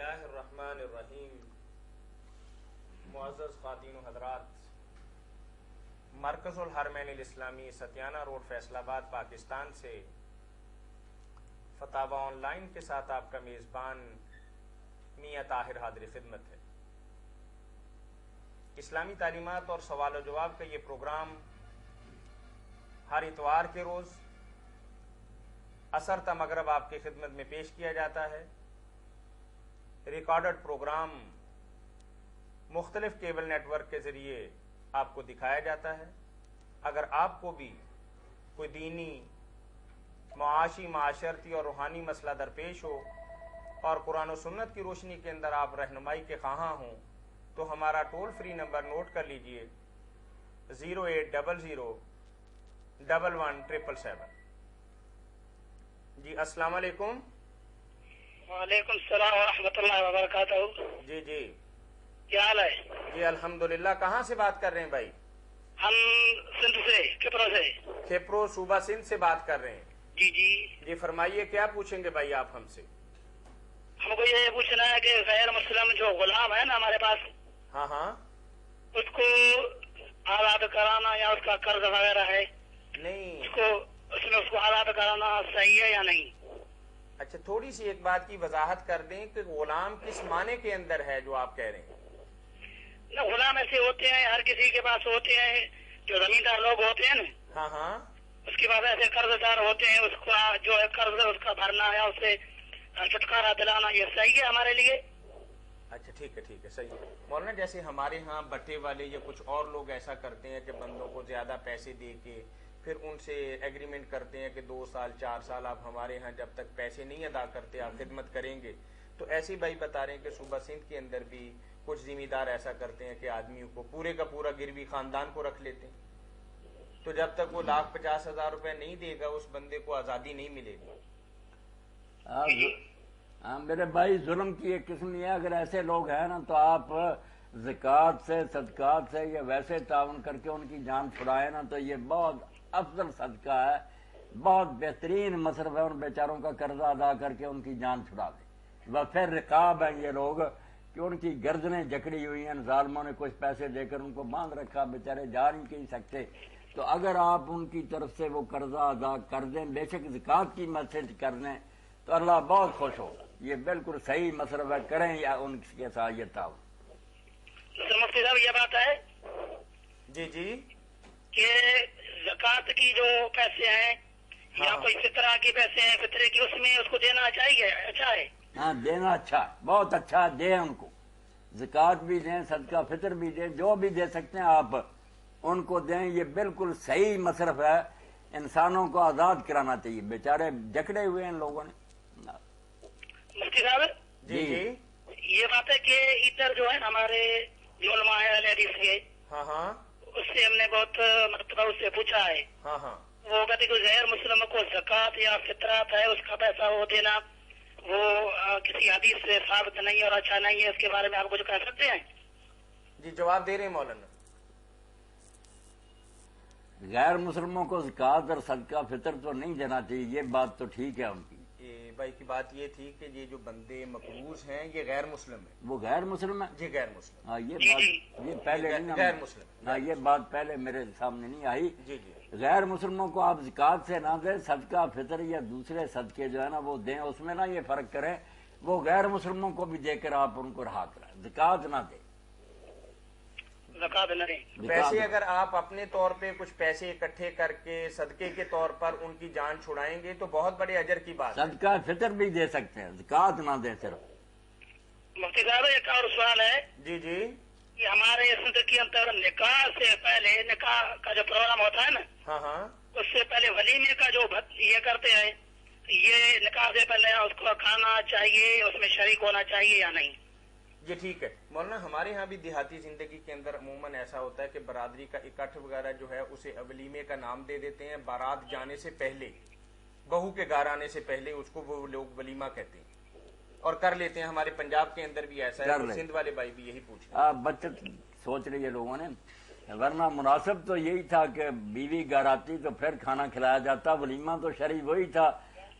اللہ الرحمن الرحیم۔ معزز خواتین و حضرات، مرکز الحرمین الاسلامی ستیانہ روڈ فیصل آباد پاکستان سے فتاوی آن لائن کے ساتھ آپ کا میزبان میاں طاہر حاضر خدمت ہے۔ اسلامی تعلیمات اور سوال و جواب کا یہ پروگرام ہر اتوار کے روز عصر تا مغرب آپ کی خدمت میں پیش کیا جاتا ہے۔ ریکارڈڈ پروگرام مختلف کیبل نیٹ ورک کے ذریعے آپ کو دکھایا جاتا ہے۔ اگر آپ کو بھی کوئی دینی، معاشی، معاشرتی اور روحانی مسئلہ درپیش ہو اور قرآن و سنت کی روشنی کے اندر آپ رہنمائی کے خواہاں ہوں تو ہمارا ٹول فری نمبر نوٹ کر لیجئے 0800 11 جی السلام علیکم۔ وعلیکم السلام ورحمۃ اللہ وبرکاتہ۔ جی جی کیا حال ہے؟ جی الحمدللہ۔ کہاں سے بات کر رہے ہیں بھائی؟ ہم سندھ سے، کھپرو سے۔ کھپرو صوبہ سندھ سے بات کر رہے ہیں؟ جی جی جی فرمائیے، کیا پوچھیں گے بھائی آپ ہم سے؟ ہم کو یہ پوچھنا ہے کہ غیر مسلم جو غلام ہے نا ہمارے پاس، ہاں ہاں، اس کو آزاد کرانا یا اس کا قرض وغیرہ ہے، نہیں اس کو آزاد کرانا صحیح ہے یا نہیں؟ اچھا، تھوڑی سی ایک بات کی وضاحت کر دیں کہ غلام کس معنی کے اندر ہے جو آپ کہہ رہے ہیں؟ غلام ایسے ہوتے ہیں، ہر کسی کے پاس ہوتے ہیں، جو زمیندار لوگ ہوتے ہیں نا، ہاں ہاں، اس کے پاس ایسے قرض دار ہوتے ہیں، اس کا جو ہے قرض اس کا بھرنا یا اسے چھٹکارا دلانا، یہ صحیح ہے ہمارے لیے؟ اچھا ٹھیک ہے، صحیح ہے مولانا۔ جیسے ہمارے ہاں بٹے والے یا کچھ اور لوگ ایسا کرتے ہیں کہ بندوں کو زیادہ پیسے دے کے پھر ان سے ایگریمنٹ کرتے ہیں کہ 2 سال 4 سال آپ ہمارے ہاں جب تک پیسے نہیں ادا کرتے آپ خدمت کریں گے۔ تو ایسے بھائی بتا رہے ہیں کہ صوبہ سندھ کے اندر بھی کچھ ذمہ دار ایسا کرتے ہیں کہ آدمیوں کو پورے کا پورا گروی خاندان کو رکھ لیتے ہیں، تو جب تک وہ 1,50,000 روپے نہیں دے گا اس بندے کو آزادی نہیں ملے گی۔ ہاں میرے بھائی، ظلم کی ایک قسم یہ ہے، اگر ایسے لوگ ہیں نا تو آپ زکوٰۃ سے، صدقات سے یا ویسے تعاون کر کے ان کی جان چھڑائیں نا تو یہ بہت افضل صدقہ ہے، بہت بہترین مصرف ہے ان بیچاروں کا قرضہ ادا کر کے ان کی جان چھڑا دیں۔ وہ پھر رقاب ہیں یہ لوگ کہ ان کی گردنیں جکڑی ہوئی ہیں، ظالموں نے کچھ پیسے دے کر ان کو باندھ رکھا، بیچارے جا نہیں سکتے۔ تو اگر آپ ان کی طرف سے وہ قرضہ ادا کر دیں، بے شک زکوٰۃ کی مسجد کر دیں تو اللہ بہت خوش ہوگا۔ یہ بالکل صحیح مصرف ہے، کریں یا ان کے ساتھ یہ تعاون۔ مفتی صاحب یہ بات ہے جی جی، کہ زکوٰۃ کی جو پیسے ہیں یا کوئی فطرہ کے پیسے ہیں، فطرے کی، اس میں اس کو دینا چاہیے، اچھا ہے؟ ہاں دینا اچھا ہے، بہت اچھا ہے، دیں ان کو، زکوٰۃ بھی دیں، صدقہ فطر بھی دیں، جو بھی دے سکتے ہیں آپ ان کو دیں۔ یہ بالکل صحیح مصرف ہے، انسانوں کو آزاد کرانا چاہیے، بیچارے جکڑے ہوئے ہیں ان لوگوں نے۔ مفتی صاحب جی جی، یہ بات ہے کہ ادھر جو ہے ہمارے جو علماء ہیں اہل حدیث کے، ہاں ہاں اس سے ہم نے بہت مرتبہ اس سے پوچھا ہے، ہاں ہاں، وہ کہتے کہ غیر مسلم کو زکوٰۃ یا فطرات ہے اس کا پیسہ وہ دینا وہ کسی حدیث سے ثابت نہیں اور اچھا نہیں ہے، اس کے بارے میں آپ کچھ کہہ سکتے ہیں؟ جی جواب دے رہے ہیں مولانا۔ غیر مسلموں کو زکوٰۃ اور صدقہ فطر تو نہیں دینا چاہیے، یہ بات تو ٹھیک ہے ان کی۔ بھائی کی بات یہ تھی کہ یہ جو بندے مقروض ہیں یہ غیر مسلم ہیں۔ وہ غیر مسلم ہے؟ جی غیر مسلم، ہاں یہ بات یہ پہلے نہیں، غیر مسلم، ہاں یہ بات پہلے میرے سامنے نہیں آئی۔ جی جی، غیر مسلموں کو آپ زکوٰۃ سے نہ دیں، صدقہ فطر یا دوسرے صدقے جو ہے نا وہ دیں، اس میں نہ یہ فرق کریں، وہ غیر مسلموں کو بھی دے کر آپ ان کو رہا کریں، زکوٰۃ نہ دیں، زکوٰۃ نہ دیں۔ پیسے اگر آپ اپنے طور پہ کچھ پیسے اکٹھے کر کے صدقے کے طور پر ان کی جان چھڑائیں گے تو بہت بڑے اجر کی بات ہے۔ صدقہ فطر بھی دے سکتے ہیں، زکوٰۃ نہ دیں صرف۔ مفتی صاحب ایک اور سوال ہے جی جی، کہ ہمارے سندھ کے اندر نکاح سے پہلے، نکاح کا جو پروگرام ہوتا ہے نا، ہاں ہاں، اس سے پہلے ولیمے کا جو یہ کرتے ہیں، یہ نکاح سے پہلے اس کو کھانا چاہیے، اس میں شریک ہونا چاہیے یا نہیں؟ یہ ٹھیک ہے مولانا۔ ہمارے ہاں بھی دیہاتی زندگی کے اندر عموماً ایسا ہوتا ہے کہ برادری کا اکٹھ وغیرہ جو ہے اسے ولیمے کا نام دے دیتے ہیں، بارات جانے سے پہلے، بہو کے گھر آنے سے پہلے اس کو وہ لوگ ولیمہ کہتے ہیں اور کر لیتے ہیں۔ ہمارے پنجاب کے اندر بھی ایسا ہے، سندھ والے بھائی بھی یہی پوچھ رہے ہیں۔ آپ بچت سوچ رہی ہے لوگوں نے، ورنہ مناسب تو یہی تھا کہ بیوی گھر آتی تو پھر کھانا کھلایا جاتا، ولیمہ تو شرعی وہی تھا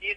30